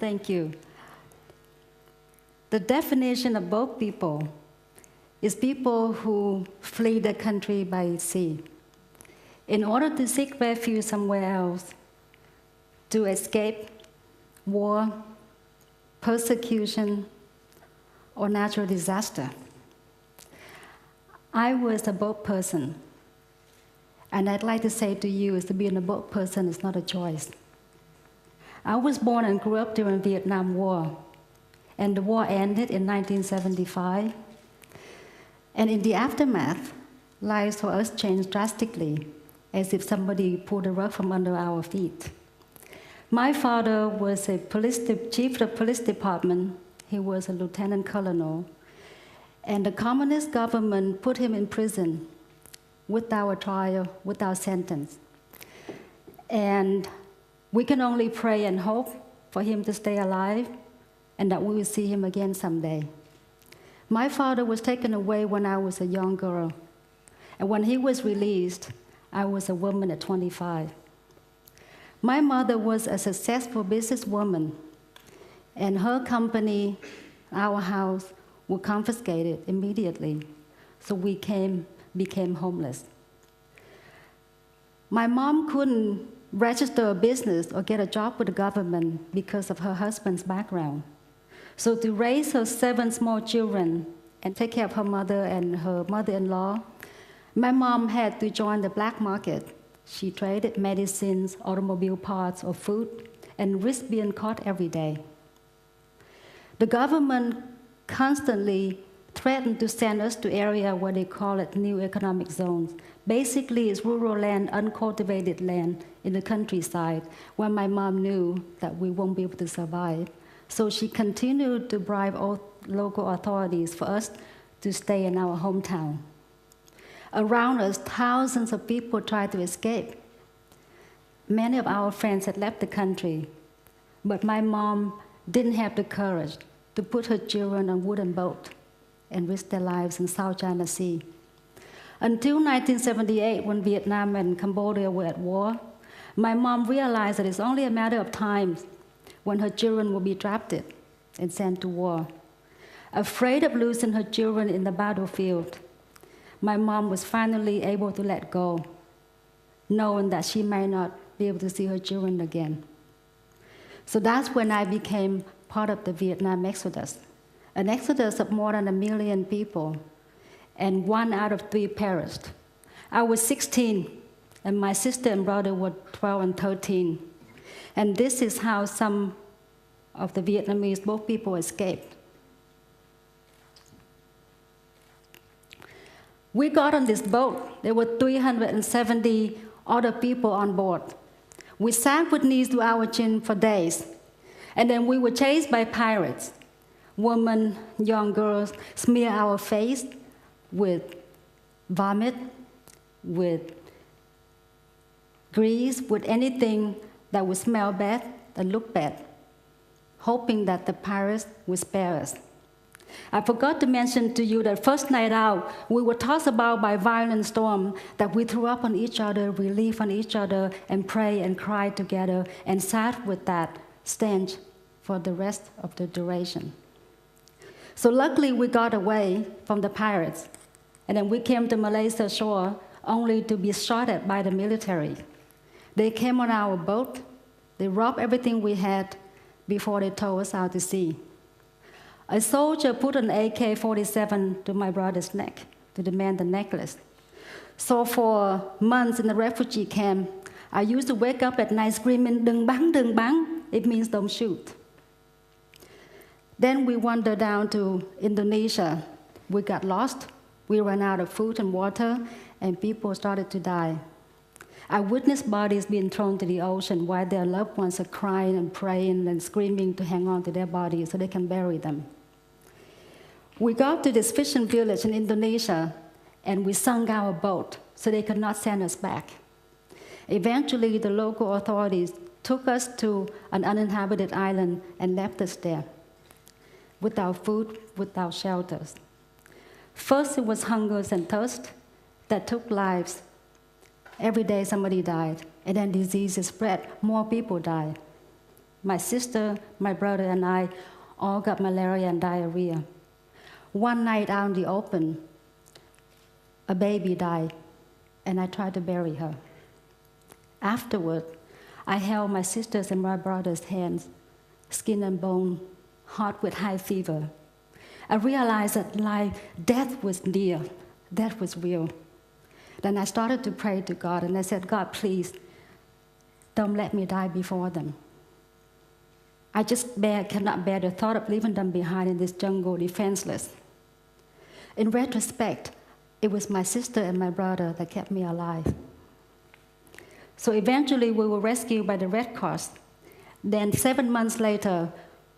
Thank you. The definition of boat people is people who flee the country by sea in order to seek refuge somewhere else, to escape war, persecution, or natural disaster. I was a boat person, and I'd like to say to you is to be a boat person is not a choice. I was born and grew up during the Vietnam War, and the war ended in 1975. And in the aftermath, lives for us changed drastically, as if somebody pulled the rug from under our feet. My father was a chief of the police department. He was a lieutenant colonel. And the communist government put him in prison without a trial, without sentence. And we can only pray and hope for him to stay alive and that we will see him again someday. My father was taken away when I was a young girl. And when he was released, I was a woman at 25. My mother was a successful businesswoman, and her company, our house, were confiscated immediately. So we became homeless. My mom couldn't register a business or get a job with the government because of her husband's background. So to raise her 7 small children and take care of her mother and her mother-in-law, my mom had to join the black market. She traded medicines, automobile parts, or food, and risked being caught every day. The government constantly threatened to send us to area where they call it new economic zones. Basically, it's rural land, uncultivated land in the countryside, where my mom knew that we won't be able to survive. So she continued to bribe all local authorities for us to stay in our hometown. Around us, thousands of people tried to escape. Many of our friends had left the country, but my mom didn't have the courage to put her children on a wooden boat and risk their lives in South China Sea. Until 1978, when Vietnam and Cambodia were at war, my mom realized that it's only a matter of time when her children will be drafted and sent to war. Afraid of losing her children in the battlefield, my mom was finally able to let go, knowing that she might not be able to see her children again. So that's when I became part of the Vietnam exodus, an exodus of more than 1 million people, and 1 out of 3 perished. I was 16, and my sister and brother were 12 and 13. And this is how some of the Vietnamese boat people escaped. We got on this boat. There were 370 other people on board. We sat with knees to our chin for days. And then we were chased by pirates. Women, young girls, smear our face with vomit, with grease, with anything that would smell bad, that looked bad, hoping that the pirates would spare us. I forgot to mention to you that first night out, we were tossed about by violent storm, that we threw up on each other, relief on each other, and pray and cry together, and sat with that stench for the rest of the duration. So luckily, we got away from the pirates, and then we came to Malaysia shore only to be shot at by the military. They came on our boat, they robbed everything we had before they towed us out to sea. A soldier put an AK-47 to my brother's neck to demand the necklace. So for months in the refugee camp, I used to wake up at night screaming, "Đừng bắn, đừng bắn." It means don't shoot. Then we wandered down to Indonesia. We got lost. We ran out of food and water, and people started to die. I witnessed bodies being thrown to the ocean while their loved ones are crying and praying and screaming to hang on to their bodies so they can bury them. We got to this fishing village in Indonesia, and we sunk our boat so they could not send us back. Eventually, the local authorities took us to an uninhabited island and left us there, without food, without shelters. First, it was hunger and thirst that took lives. Every day somebody died, and then diseases spread, more people died. my sister, my brother, and I all got malaria and diarrhea. One night out in the open, a baby died, and I tried to bury her. Afterward, I held my sister's and my brother's hands, skin and bone, hot with high fever. I realized that death was near, death was real. Then I started to pray to God, and I said, God, please, don't let me die before them. I just cannot bear the thought of leaving them behind in this jungle defenseless. In retrospect, it was my sister and my brother that kept me alive. So eventually we were rescued by the Red Cross. Then 7 months later,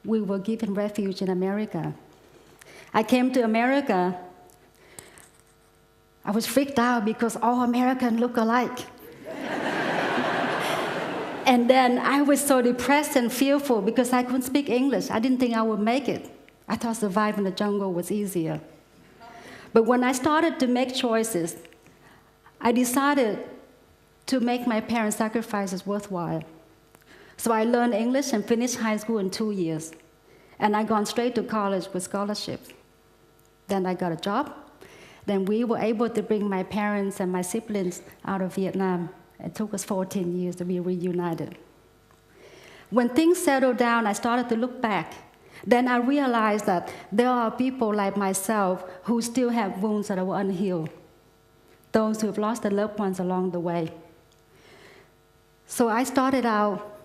we were given refuge in America. I came to America. I was freaked out because all Americans look alike. And then I was so depressed and fearful because I couldn't speak English. I didn't think I would make it. I thought surviving the jungle was easier. But when I started to make choices, I decided to make my parents' sacrifices worthwhile. So I learned English and finished high school in 2 years. And I gone straight to college with scholarships. Then I got a job. Then we were able to bring my parents and my siblings out of Vietnam. It took us 14 years to be reunited. When things settled down, I started to look back. Then I realized that there are people like myself who still have wounds that are unhealed, those who have lost their loved ones along the way. So I started out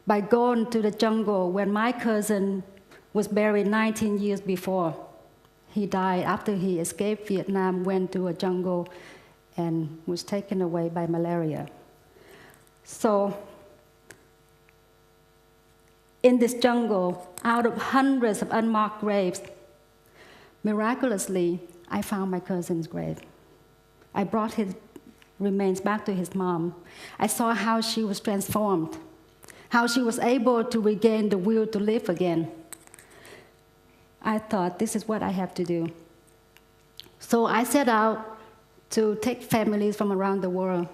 by going to the jungle when my cousin was buried 19 years before. He died after he escaped Vietnam, went to a jungle, and was taken away by malaria. So in this jungle, out of hundreds of unmarked graves, miraculously, I found my cousin's grave. I brought his remains back to his mom. I saw how she was transformed, how she was able to regain the will to live again. I thought, this is what I have to do. So I set out to take families from around the world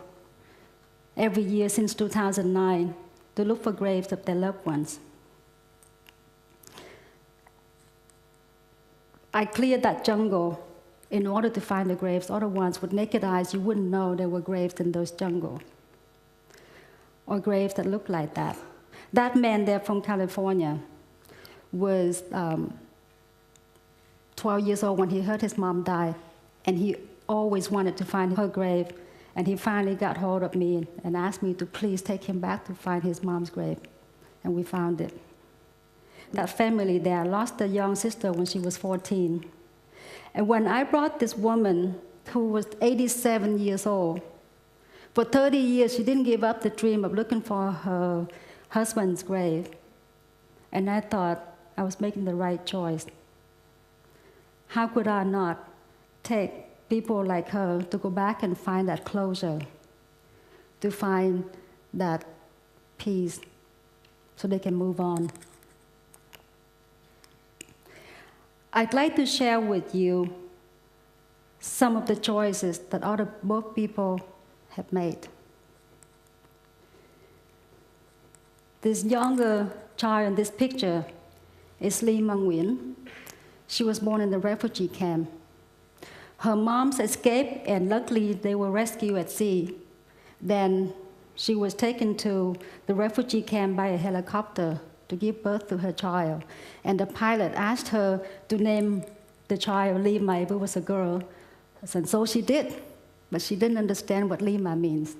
every year since 2009 to look for graves of their loved ones. I cleared that jungle in order to find the graves. Otherwise, with naked eyes, you wouldn't know there were graves in those jungles, or graves that looked like that. That man there from California was 12 years old when he heard his mom die, and he always wanted to find her grave, and he finally got hold of me and asked me to please take him back to find his mom's grave, and we found it. That family there lost a young sister when she was 14, and when I brought this woman who was 87 years old, for 30 years she didn't give up the dream of looking for her husband's grave, and I thought I was making the right choice. How could I not take people like her to go back and find that closure, to find that peace, so they can move on? I'd like to share with you some of the choices that both people have made. This younger child in this picture is Lima Nguyen. She was born in the refugee camp. Her moms escaped, and luckily they were rescued at sea. Then she was taken to the refugee camp by a helicopter to give birth to her child. And the pilot asked her to name the child Lima if it was a girl. And so she did, but she didn't understand what Lima means.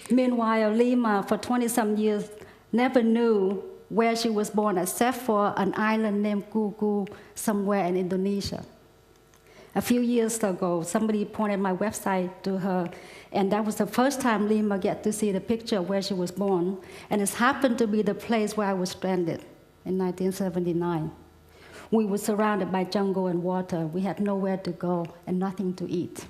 Meanwhile, Lima, for 20-some years, never knew where she was born except for an island named Gugu somewhere in Indonesia. A few years ago, somebody pointed my website to her, and that was the first time Lima get to see the picture of where she was born, and it happened to be the place where I was stranded in 1979. We were surrounded by jungle and water. We had nowhere to go and nothing to eat.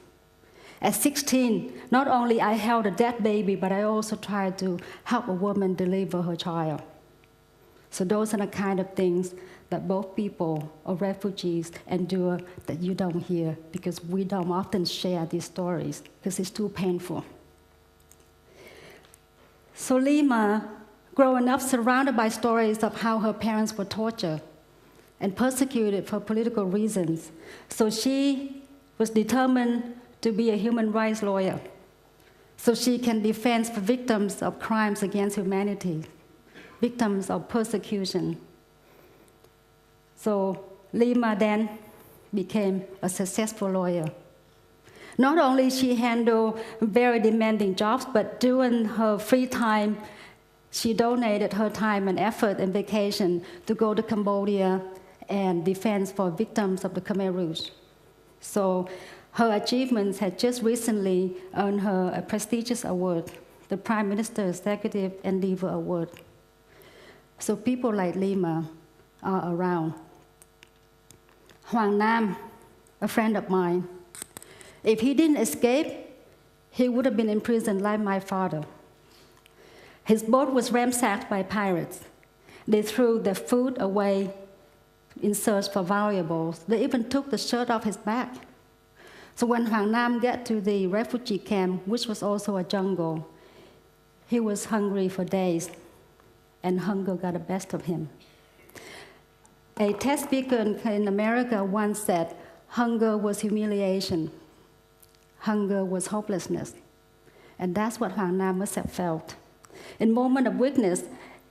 At 16, not only I held a dead baby, but I also tried to help a woman deliver her child. So those are the kind of things that both people or refugees endure that you don't hear, because we don't often share these stories because it's too painful. So Lima growing up surrounded by stories of how her parents were tortured and persecuted for political reasons. So she was determined to be a human rights lawyer so she can defend victims of crimes against humanity, victims of persecution. So Lima then became a successful lawyer. Not only she handled very demanding jobs, but during her free time, she donated her time and effort and vacation to go to Cambodia and defend for victims of the Khmer Rouge. So her achievements had just recently earned her a prestigious award, the Prime Minister Executive Endeavor Award. So people like Lima are around. Hoang Nam, a friend of mine, if he didn't escape, he would have been in prison like my father. His boat was ransacked by pirates. They threw their food away in search for valuables. They even took the shirt off his back. So when Hoang Nam got to the refugee camp, which was also a jungle, he was hungry for days, and hunger got the best of him. A TED speaker in America once said, hunger was humiliation. Hunger was hopelessness. And that's what Hoang Nam must have felt. In moment of weakness,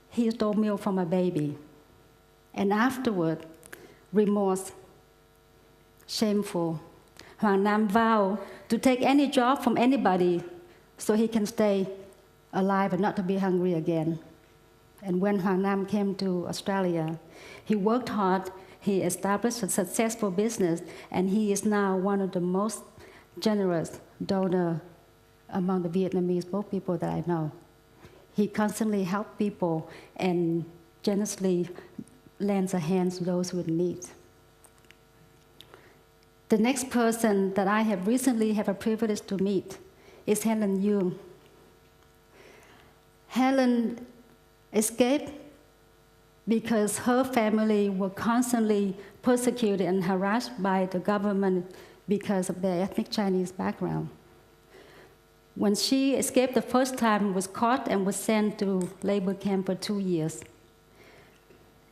he stole milk from a baby. And afterward, remorse, shameful. Hoang Nam vowed to take any job from anybody so he can stay alive and not to be hungry again. And when Hoang Nam came to Australia, he worked hard, he established a successful business, and he is now one of the most generous donors among the Vietnamese boat people that I know. He constantly helps people and generously lends a hand to those who are in need. The next person that I have recently had a privilege to meet is Helen Hoang. Helen escaped because her family were constantly persecuted and harassed by the government because of their ethnic Chinese background. When she escaped the first time, was caught and was sent to labor camp for 2 years.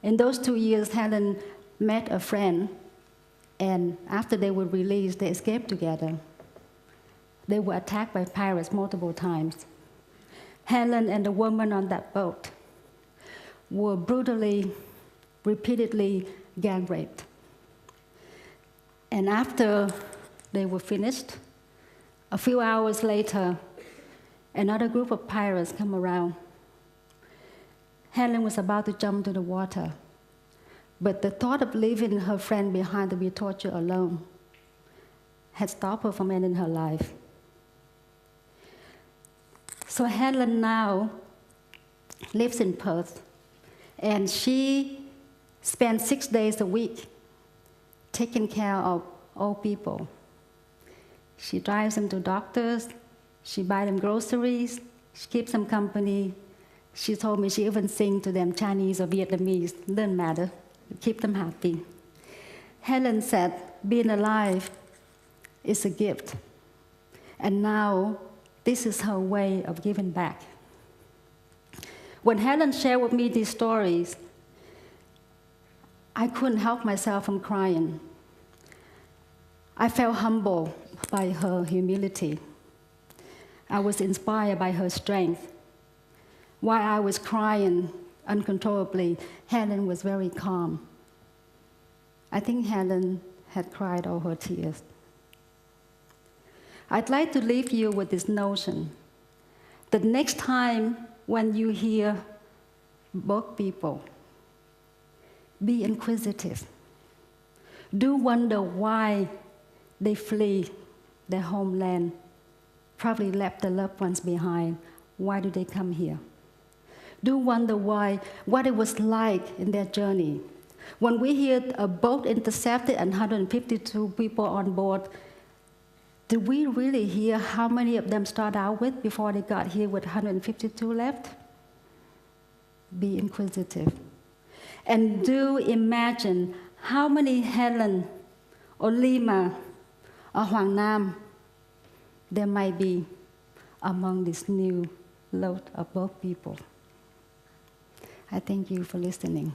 In those 2 years, Helen met a friend, and after they were released, they escaped together. They were attacked by pirates multiple times. Helen and the woman on that boat were brutally, repeatedly gang raped. And after they were finished, a few hours later, another group of pirates come around. Helen was about to jump into the water, but the thought of leaving her friend behind to be tortured alone had stopped her from ending her life. So Helen now lives in Perth, and she spends 6 days a week taking care of old people. She drives them to doctors, she buys them groceries, she keeps them company. She told me she even sings to them Chinese or Vietnamese, doesn't matter, keep them happy. Helen said, being alive is a gift. And now, this is her way of giving back. When Helen shared with me these stories, I couldn't help myself from crying. I felt humbled by her humility. I was inspired by her strength. While I was crying uncontrollably, Helen was very calm. I think Helen had cried all her tears. I'd like to leave you with this notion that next time when you hear boat people, be inquisitive. Do wonder why they flee their homeland, probably left their loved ones behind. Why do they come here? Do wonder what it was like in their journey. When we hear a boat intercepted and 152 people on board, did we really hear how many of them start out with before they got here with 152 left? Be inquisitive. And do imagine how many Helen or Lima or Hoang Nam there might be among this new load of boat people. I thank you for listening.